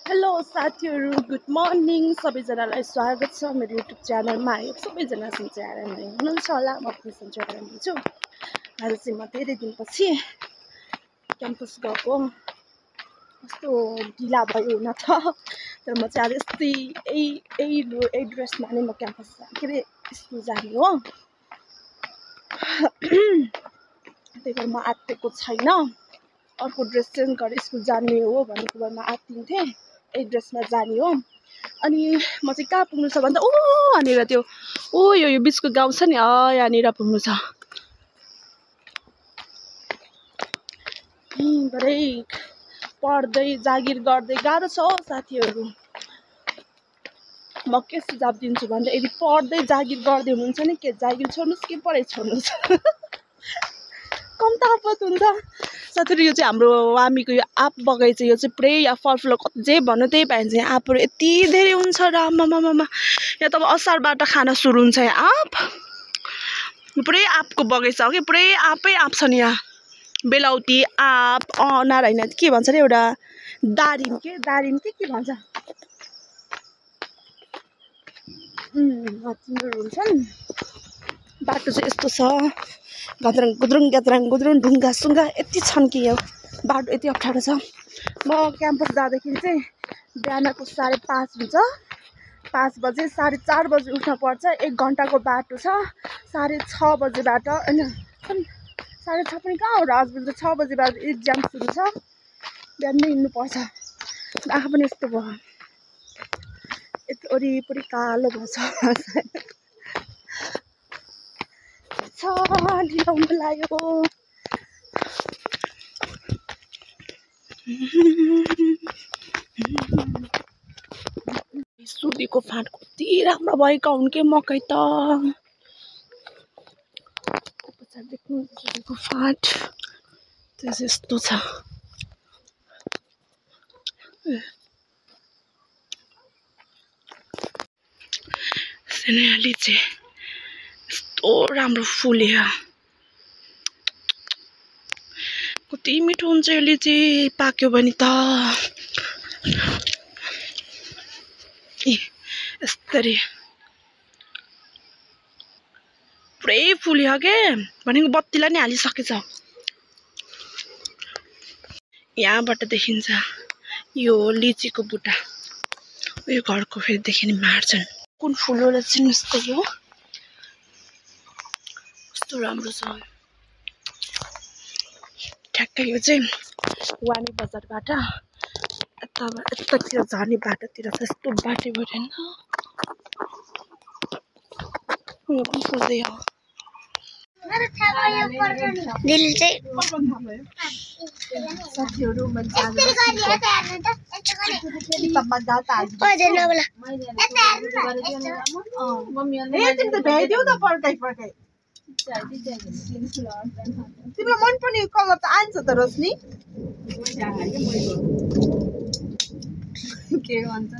Hello साथीहरू, good morning. सबैजनालाई स्वागत छ मेरो युट्युब च्यानलमा। सबैजना सन्चै आरामै हुनुहुन्छ होला। म पनि सन्चै आरामै छु। आज चाहिँ म धेरै दिनपछि क्याम्पस गएको। कस्तो ढिला भयो हुन त, तर म चाहिँ आज यस्तै यही ड्रेसमा नै म क्याम्पस के अरे स्कुल जाने हो। त्यही भएर म आत्तिएको छैन। अर्को ड्रेस चेन्ज गरेर स्कुल जाने हो भनेको भरमा आत्तिन्थेँ। यही ड्रेसमा जाने हो। अनि म चाहिँ कहाँ पुग्नु छ भन्दा यहाँनिर त्यो यो बिचको गाउँ छ नि, यहाँनिर पुग्नु छ। यहीँबाटै पढ्दै जागिर गर्दै गाह्रो छ हौ साथीहरू। म के सुझाव दिन्छु भन्दा यदि पढ्दै जागिर गर्दै हुनुहुन्छ नि, के जागिर छोड्नुहोस् कि पढाइ छोड्नुहोस्। कम तापत हुन्छ साथीहरू। यो चाहिँ हाम्रो वामीको यो आँप बगैँचा, यो चाहिँ पुरै यहाँ फलफुल जे भन्नु त्यही पाइन्छ। यहाँ आँपहरू यति धेरै हुन्छ र आमामामा। यहाँ त अब असारबाट खान सुरु हुन्छ यहाँ आँप। पुरै आँपको बगैँचा हो कि, पुरै आँपै आँप छ नि यहाँ। बेलाउती आँप, अनार होइन के भन्छ अरे एउटा दारिम के भन्छ, तिनीहरू हुन्छन्। बाटो चाहिँ यस्तो छ, घद्रङ गुद्रुङ ढुङ्गा सुङ्गा यति छन् कि यो बाटो यति अप्ठ्यारो छ। म क्याम्पस जाँदाखेरि चाहिँ बिहानको 5:30 हुन्छ। 5 बजे 4:30 बजे उठ्न पर्छ। 1 घन्टाको बाटो छ। 6:30 बजेबाट होइन 6:30 पनि कहाँ हो र, आज 6 बजेबाट एक्जाम सुरु छ। बिहानै हिँड्नुपर्छ। आँखा पनि यस्तो भयो, यति वरिपरि कालो भएको छ। ढिलो हुन लाग्यो। सुलीको फाँट कति राम्रो भएका हुन् के मकै त। देख्नु सुलीको फाँट यस्तो छ। लिची यस्तो राम्रो फुल्यो। कति मिठो हुन्छ यो लिची पाक्यो भने त। यस्तरी पुरै फुल्यो के भनेको बत्तीलाई नि हालिसकेछ। यहाँबाट देखिन्छ यो लिचीको बुट्टा। यो घरको फेरिदेखि नि मार्छन्। कुन फुल होला चिन्नुहोस् त, यो कस्तो राम्रो छ। ठ्याक्कै यो चाहिँ वामी बजारबाट यतातिर झर्ने बाटोतिर छ। यस्तो बाटो भएन यो पनि फुल्दै हो। साथीहरू तिमीलाई मनपर्ने कलर त आन्छ त रोशनी, के भन्छ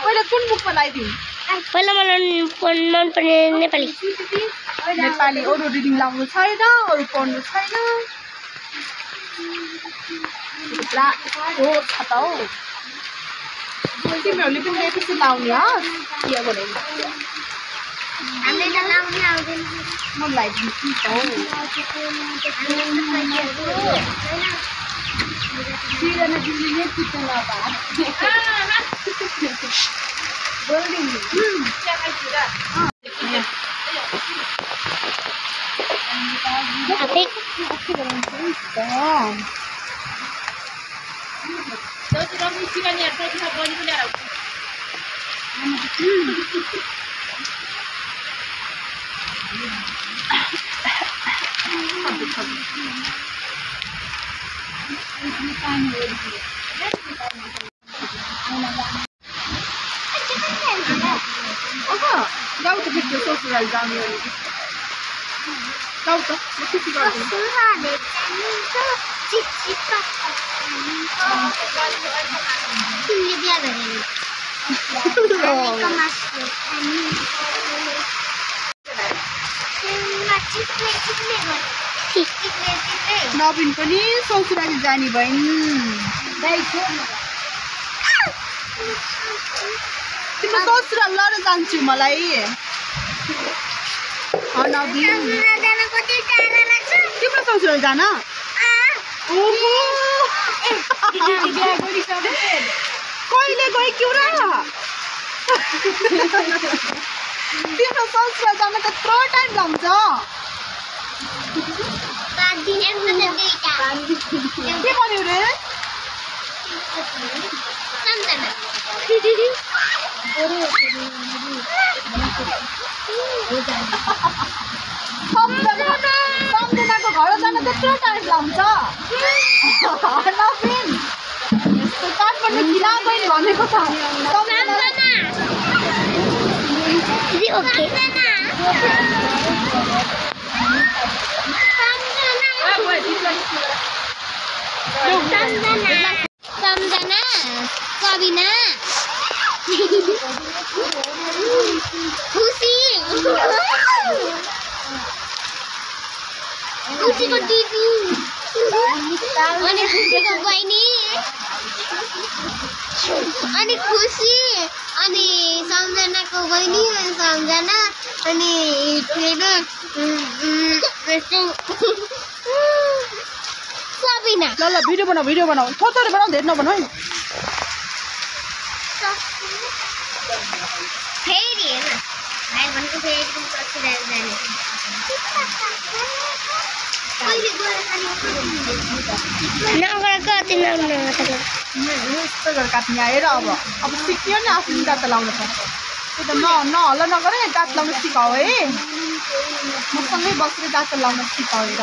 पहिला कुन बुकमा लगाइदिउँ? पहिला मलाई मनपर्ने नेपाली। अरू रिडिङ लाउनु छैन, अरू पढ्नु छैन। तिमीहरूले पनि एपिसोड लाउने हस् के भने म लगाइदिन्छु त हौ। गाउँको भित्र ससुराली जाने जाऊ त म खुसी गर्छु तिमीले बिहा गरेर नवीन पनि ससुराली जाने भइन् तिम्रो ससुराल लर जान्छु मलाई नवीन तिम्रो ससुराल जान ओहो कहिले गइक्यौ र तिम्रो ससुराल जान त्यत्रो टाइम लाग्छ के भन्यो रे सम्झनाको घर जान त्यत्रो टाइम लाग्छ नवीन यस्तो काठमाडौँ किन गइन् भनेको छ सम्झना सबिना खुसी खुसीको दिदी अनि खुसीको बहिनी अनि खुसी अनि सम्झनाको बहिनी सम्झना अनि सबिना ल भिडियो बनाऊ थोरै बनाऊ धेरै नबनाऊ है फेरि हेर्न भाइ भनेको फेरि ससुराल जाने यस्तो गरेर काट्ने आएर अब सिक्यो नि आफूले दाँत लाउन सक्छ त्यो त नहल्ल नगर दाँत लाउन सिकाऊ है मसँगै बसेर दाँत लाउन सिकाएर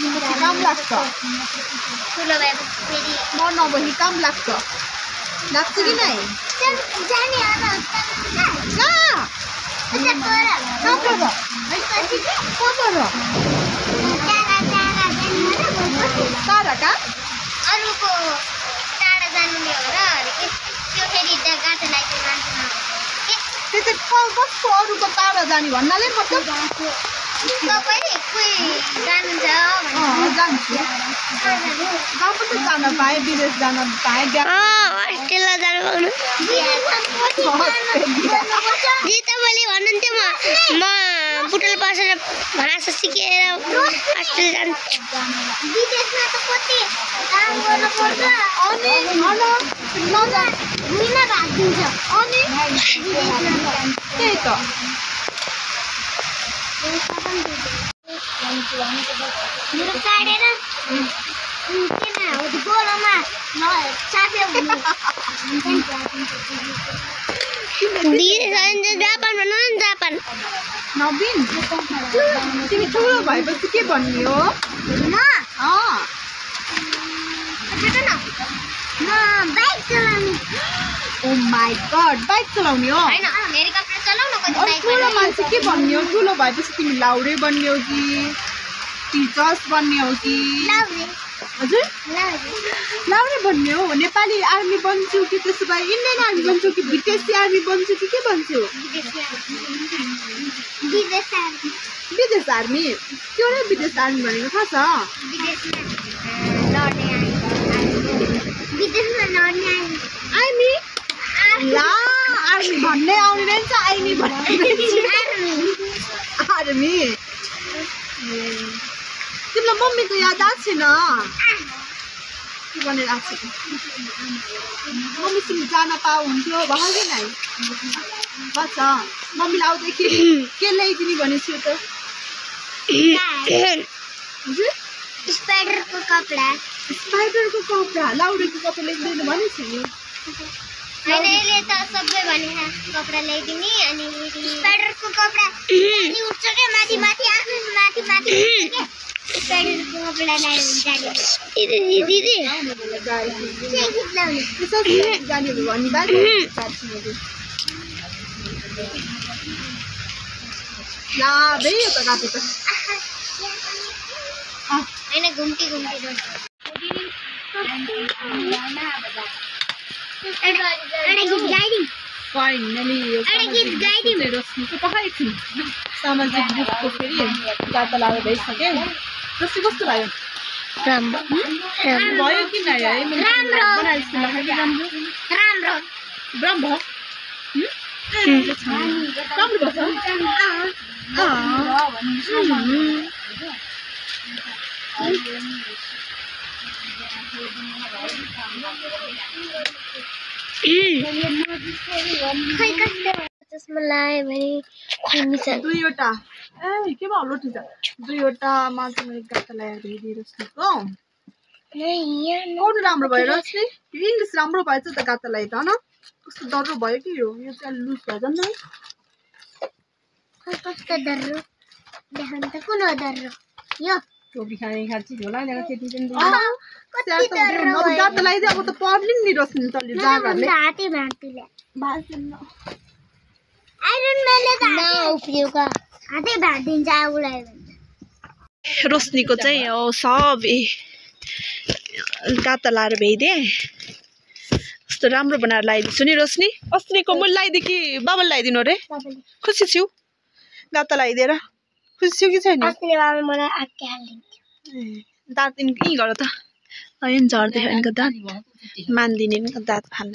काम लाग्छ म नबही काम लाग्छ लाग्छ कि नै तारा कहाँ अरूको टाढा जानुले हो र त्यो फेरि गाँठो लाग्यो मान्छे त्यो चाहिँ कस्तो अरूको टाढा जाने भन्नाले मतलब तपाईँ कोही जानुहुन्छ जान्छु जहाँ पनि जान पाएँ विदेश जान पाएँ हस्टेल जानु पाउनु तपाईँले भन्नुहुन्थ्यो म बुटल बसेर भाषा सिकेर हस्टेल जान्छु विदेशमा त कति काम गर्नुपर्छ अनि भुइँमा भाग दिन्छ अनि त्यही त मेरो काटेर गोलोमा चाप्यो जापान भन्नु न जापान नवीन तिमी ठुलो भएपछि के भन्ने हो बाइक चलाउने ओ माई गड बाइक चलाउने हो हेलिकप्टर चलाउन ठुलो मान्छे के भन्ने हो ठुलो भएपछि तिमी लाउरे बन्ने हो कि टिचर्स बन्ने हो कि हजुर लाउरे बन्ने हो नेपाली आर्मी बन्छु कि त्यसो भए इन्डियन आर्मी बन्छु कि विदेशी आर्मी बन्छु कि के बन्छु विदेश आर्मी के हो विदेश आर्मी भनेको थाहा छ आर्मी ला आर्मी भन्ने आउने रहेछ आर्मी भन्ने आर्मी तिमीलाई मम्मीको याद आएको छैन के भनेर आएको छ मम्मीसँग जान पाउँथ्यो भयो कि नै बस मम्मीलाई आउँदाखेरि के ल्याइदिने भनेको छु त हजुर स्पाइडरको कपडा लाउरेको कपडा ल्याइदिनु भनेको छु नि होइन यसले त सबै भने कपडा ल्याइदिने अनि स्पाइडरको कपडा उठ्छ क्या माथि माथि आफ्नो माथि माथि स्पाइडरको कपडा ल्याएर जाने दिदी जाने भन्ने बात लाभै हो त काटे त होइन घुम्टी घुम्टी गर्छ एउटा गीत गाइदिउँ फाइनली यो एउटा गीत गाइदिउँ रोशनीको पकाइछु सामाजिक ग्रुपको फेरि गाता लाएर भइसक्यो रोशनी कस्तो भयो भयो कि नयाँ है राम्रो बनाएर जस्तो लाग्यो राम्रो राम्रो राम्रो राम्रो खै कस्तो चस्मा लगायो भने खुमिन्छ दुईवटा ए के भयो लोटी छ दुईवटामा चाहिँ मैले गाता लगाएर भइदिएँ रोशनीको कौन राम्रो भयो रोशनी इङ्ग्लिस राम्रो भएछ त गाता लगाइ त होइन कस्तो डह्रो भयो कि यो चाहिँ लुज भयो नि कस्तो डर्रो देखाउनु त कुन हो डर्रो यो टोपी खाने खाँची होला नि केटी कति डर्रो अब गाता लगाइदिए अब त पर्ने नि रोशनी तले जाँगाहरूले हाते भाँतीले आइरन मैले त उपयोग हाते भाँदिन्छ आउलाई रोशनीको चाहिँ हो सब गाता लाएर भ्याइदिएँ कस्तो राम्रो बनाएर लगाइदिन्छु नि रोशनी अस्तिको मैले लगाइदिएँ कि बाबाले लगाइदिनु अरे खुसी छु गाता लगाइदिएर खुसी छु कि छैन अस्तिले बाबा मलाई आके हालिदिन्थ्यो दाँत यहीँ गर त झर्दै दाँत मान्दिने दाँत फाल्न